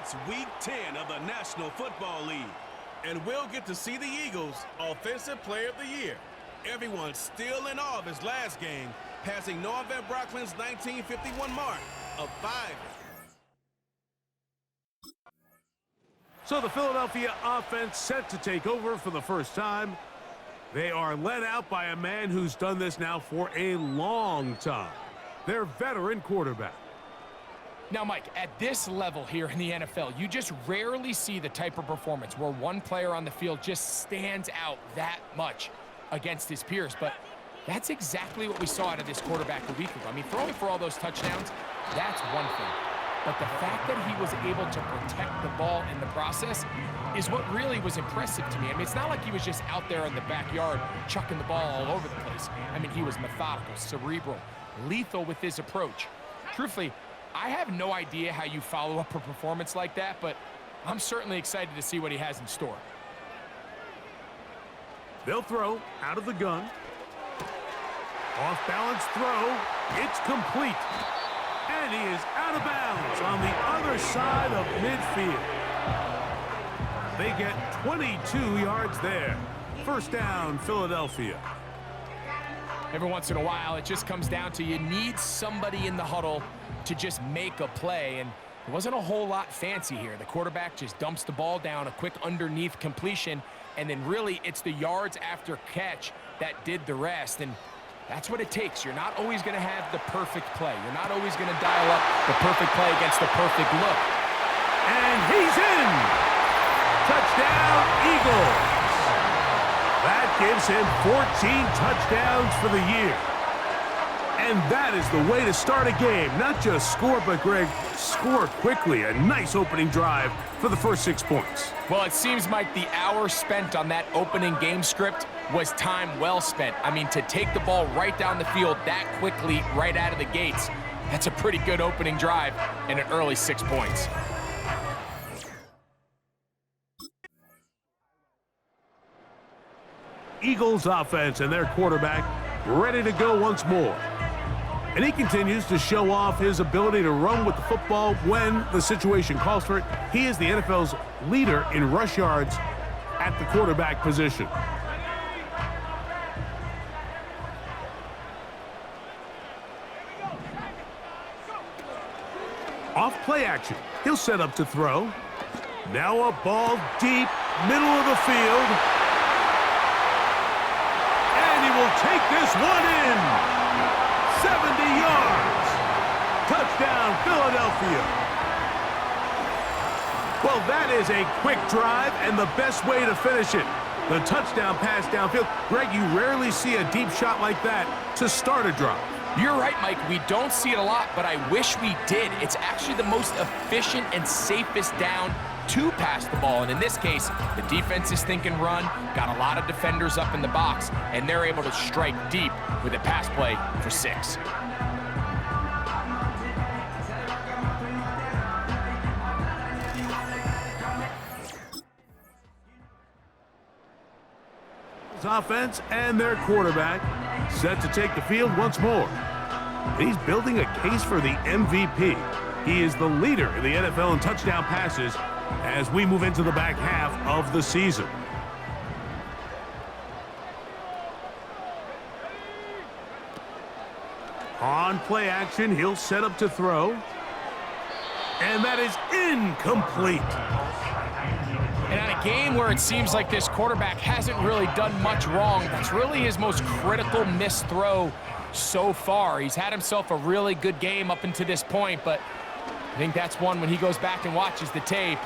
It's Week 10 of the National Football League, and we'll get to see the Eagles' Offensive Player of the Year. Everyone's still in awe of his last game, passing Noah Van Brocklin's 1951 mark of 5. So the Philadelphia offense set to take over for the first time. They are led out by a man who's done this now for a long time. Their veteran quarterback. Now, Mike, at this level here in the NFL, you just rarely see the type of performance where one player on the field just stands out that much against his peers. But that's exactly what we saw out of this quarterback a week ago. I mean, throwing for all those touchdowns, that's one thing. But the fact that he was able to protect the ball in the process is what really was impressive to me. I mean, it's not like he was just out there in the backyard chucking the ball all over the place. I mean, he was methodical, cerebral, lethal with his approach. Truthfully, I have no idea how you follow up a performance like that, but I'm certainly excited to see what he has in store. They'll throw out of the gun. Off-balance throw. It's complete. And he is out of bounds on the other side of midfield. They get 22 yards there. First down, Philadelphia. Every once in a while, it just comes down to you need somebody in the huddle to just make a play, and it wasn't a whole lot fancy here. The quarterback just dumps the ball down, a quick underneath completion, and then really it's the yards after catch that did the rest, and that's what it takes. You're not always going to have the perfect play. You're not always going to dial up the perfect play against the perfect look. And he's in! Touchdown, Eagles! That gives him 14 touchdowns for the year. And that is the way to start a game. Not just score, but, Greg, score quickly. A nice opening drive for the first 6 points. Well, it seems like the hour spent on that opening game script was time well spent. I mean, to take the ball right down the field that quickly right out of the gates, that's a pretty good opening drive and an early 6 points. Eagles offense and their quarterback ready to go once more. And he continues to show off his ability to run with the football when the situation calls for it. He is the NFL's leader in rush yards at the quarterback position. Off play action. He'll set up to throw. Now a ball deep, middle of the field. And he will take this one in. 70 yards. Touchdown, Philadelphia. Well, that is a quick drive and the best way to finish it. The touchdown pass downfield. Greg, you rarely see a deep shot like that to start a drive. You're right, Mike. We don't see it a lot, but I wish we did. It's actually the most efficient and safest down to pass the ball. And in this case, the defense is thinking run, got a lot of defenders up in the box, and they're able to strike deep with a pass play for 6. Offense and their quarterback set to take the field once more. He's building a case for the MVP. He is the leader in the NFL in touchdown passes as we move into the back half of the season. On play action, he'll set up to throw. And that is incomplete. And on a game where it seems like this quarterback hasn't really done much wrong, that's really his most critical missed throw so far. He's had himself a really good game up until this point, but I think that's one when he goes back and watches the tape,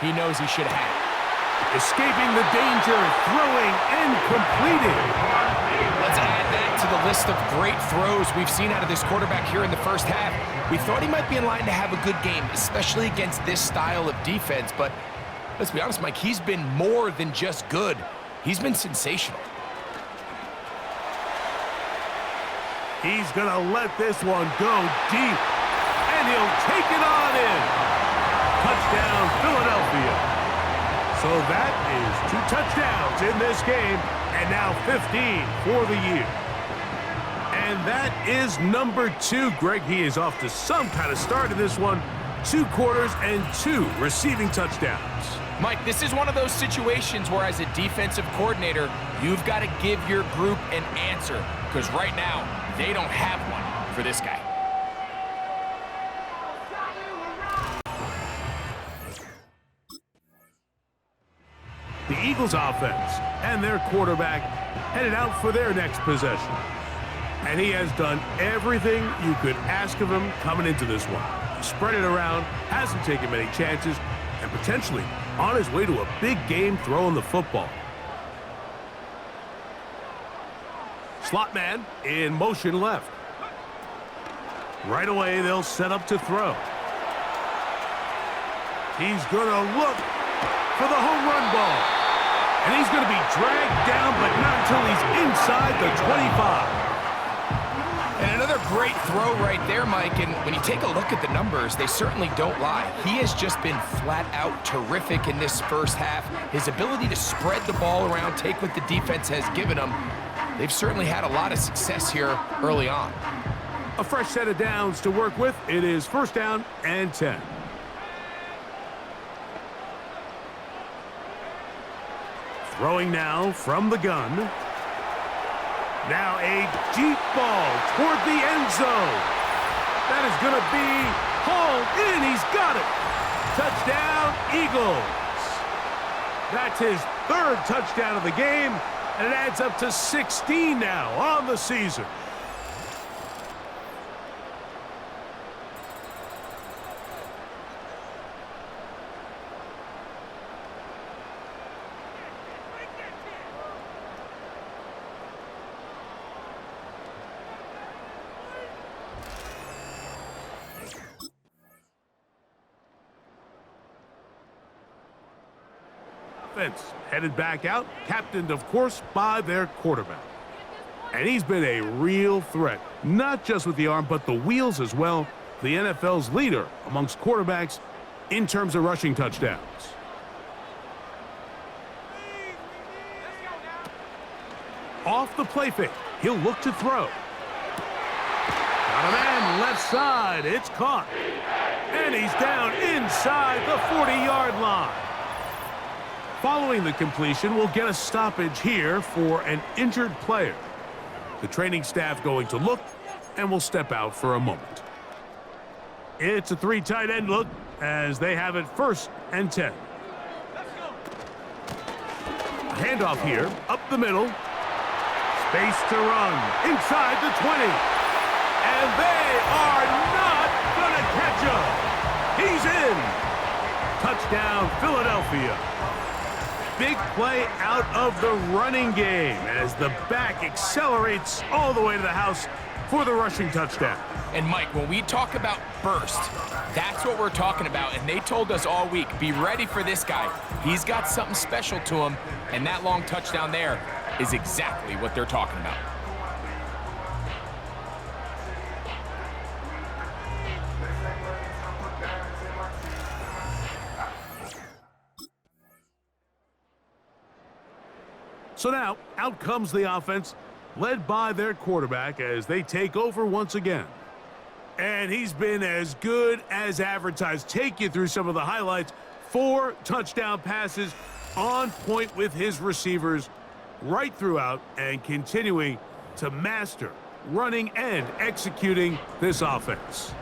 he knows he should have had it. Escaping the danger, throwing, and completing. Let's add that to the list of great throws we've seen out of this quarterback here in the first half. We thought he might be in line to have a good game, especially against this style of defense, but let's be honest, Mike, he's been more than just good. He's been sensational. He's going to let this one go deep, and he'll take it on in. Touchdown, Philadelphia. So that is 2 touchdowns in this game, and now 15 for the year. And that is number 2. Greg, he is off to some kind of start in this one. 2 quarters and 2 receiving touchdowns. Mike, this is one of those situations where as a defensive coordinator, you've got to give your group an answer, because right now, they don't have one for this guy. The Eagles offense and their quarterback headed out for their next possession. And he has done everything you could ask of him coming into this one. He spread it around, hasn't taken many chances, and potentially on his way to a big game throwing the football. Slot man in motion left. Right away, they'll set up to throw. He's going to look for the home run ball. And he's going to be dragged down, but not until he's inside the 25. And another great throw right there, Mike. And when you take a look at the numbers, they certainly don't lie. He has just been flat out terrific in this first half. His ability to spread the ball around, take what the defense has given him, they've certainly had a lot of success here early on. A fresh set of downs to work with. It is 1st down and 10. Throwing now from the gun. Now a deep ball toward the end zone. That is going to be hauled in. He's got it. Touchdown, Eagles. That's his 3rd touchdown of the game, and it adds up to 16 now on the season. Headed back out, captained, of course, by their quarterback. And he's been a real threat, not just with the arm, but the wheels as well. The NFL's leader amongst quarterbacks in terms of rushing touchdowns. Off the play fake, he'll look to throw. Got a man left side, it's caught. And he's down inside the 40-yard line. Following the completion, we'll get a stoppage here for an injured player. The training staff going to look, and will step out for a moment. It's a 3 tight end look as they have it 1st and 10. A handoff here, up the middle. Space to run, inside the 20. And they are not going to catch him. He's in. Touchdown, Philadelphia. Big play out of the running game as the back accelerates all the way to the house for the rushing touchdown. And Mike, when we talk about burst, that's what we're talking about. And they told us all week, be ready for this guy. He's got something special to him, and that long touchdown there is exactly what they're talking about. So now, out comes the offense, led by their quarterback as they take over once again. And he's been as good as advertised. Take you through some of the highlights. 4 touchdown passes, on point with his receivers right throughout, and continuing to master running and executing this offense.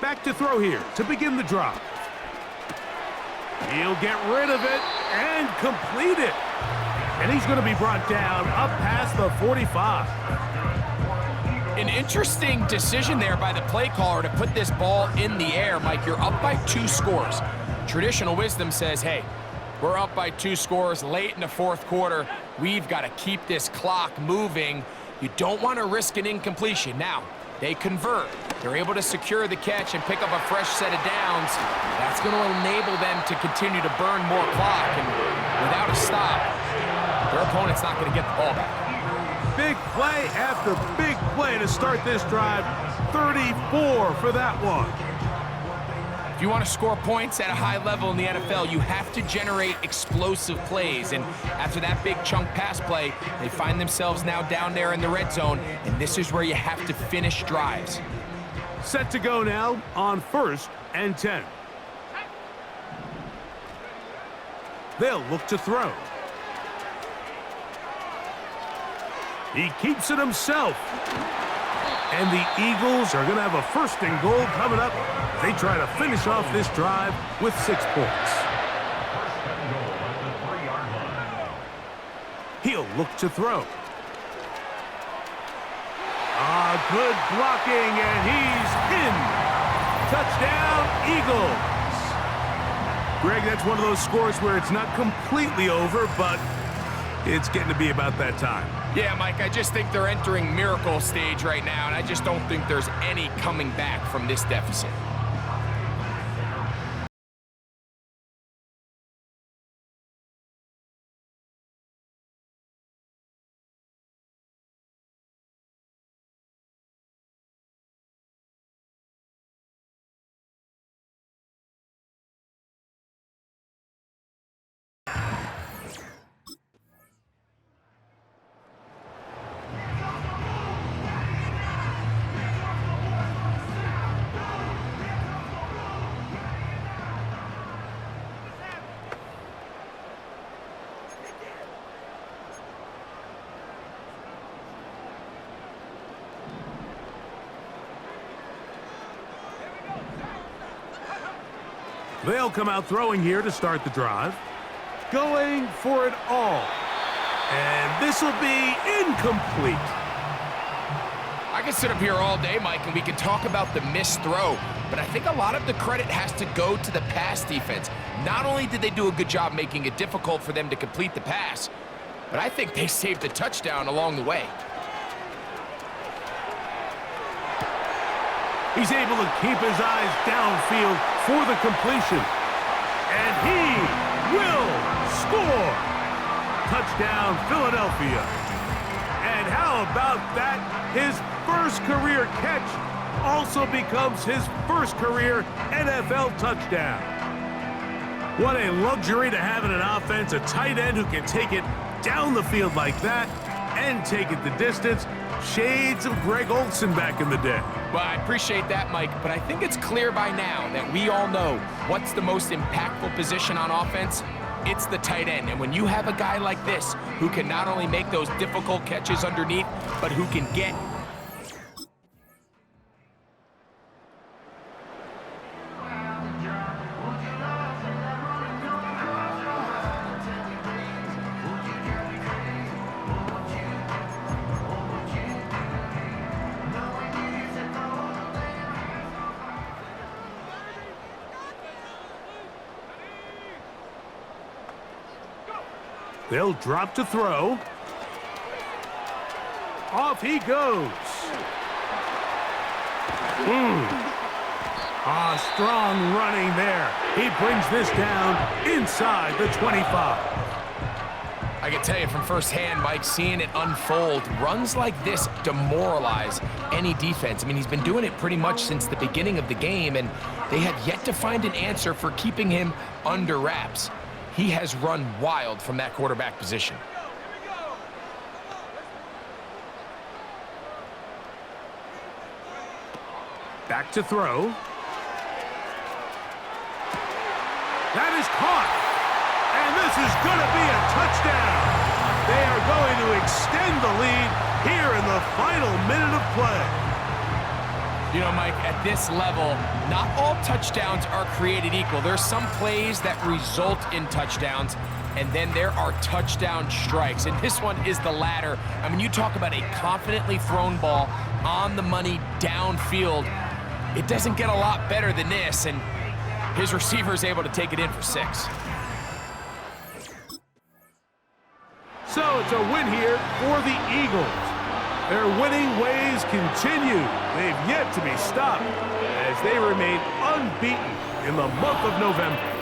Back to throw here to begin the drive. He'll get rid of it and complete it. And he's going to be brought down up past the 45. An interesting decision there by the play caller to put this ball in the air. Mike, you're up by 2 scores. Traditional wisdom says, hey, we're up by 2 scores late in the 4th quarter. We've got to keep this clock moving. You don't want to risk an incompletion. Now, they convert. They're able to secure the catch and pick up a fresh set of downs. That's going to enable them to continue to burn more clock. And without a stop, their opponent's not going to get the ball back. Big play after big play to start this drive. 34 for that one. If you want to score points at a high level in the NFL, you have to generate explosive plays. And after that big chunk pass play, they find themselves now down there in the red zone, and this is where you have to finish drives. Set to go now on 1st and 10. They'll look to throw. He keeps it himself. And the Eagles are going to have a 1st and goal coming up. They try to finish off this drive with 6 points. He'll look to throw. Good blocking, and he's in. Touchdown, Eagles. Greg, that's one of those scores where it's not completely over, but it's getting to be about that time. Yeah, Mike, I just think they're entering miracle stage right now, and I just don't think there's any coming back from this deficit. They'll come out throwing here to start the drive. Going for it all. And this will be incomplete. I can sit up here all day, Mike, and we can talk about the missed throw, but I think a lot of the credit has to go to the pass defense. Not only did they do a good job making it difficult for them to complete the pass, but I think they saved a touchdown along the way. He's able to keep his eyes downfield for the completion. And he will score. Touchdown, Philadelphia. And how about that? His first career catch also becomes his first career NFL touchdown. What a luxury to have in an offense, a tight end who can take it down the field like that and take it the distance. Shades of Greg Olsen back in the day. Well, I appreciate that, Mike, but I think it's clear by now that we all know what's the most impactful position on offense. It's the tight end, and when you have a guy like this who can not only make those difficult catches underneath, but who can get They'll drop to throw. Off he goes. Strong running there. He brings this down inside the 25. I can tell you from firsthand, Mike, seeing it unfold, runs like this demoralize any defense. I mean, he's been doing it pretty much since the beginning of the game, and they have yet to find an answer for keeping him under wraps. He has run wild from that quarterback position. Back to throw. That is caught. And this is going to be a touchdown. They are going to extend the lead here in the final minute of play. You know, Mike, at this level, not all touchdowns are created equal. There's some plays that result in touchdowns, and then there are touchdown strikes, and this one is the latter. I mean, you talk about a confidently thrown ball on the money downfield. It doesn't get a lot better than this, and his receiver is able to take it in for 6. So it's a win here for the Eagles. Their winning ways continue. They've yet to be stopped as they remain unbeaten in the month of November.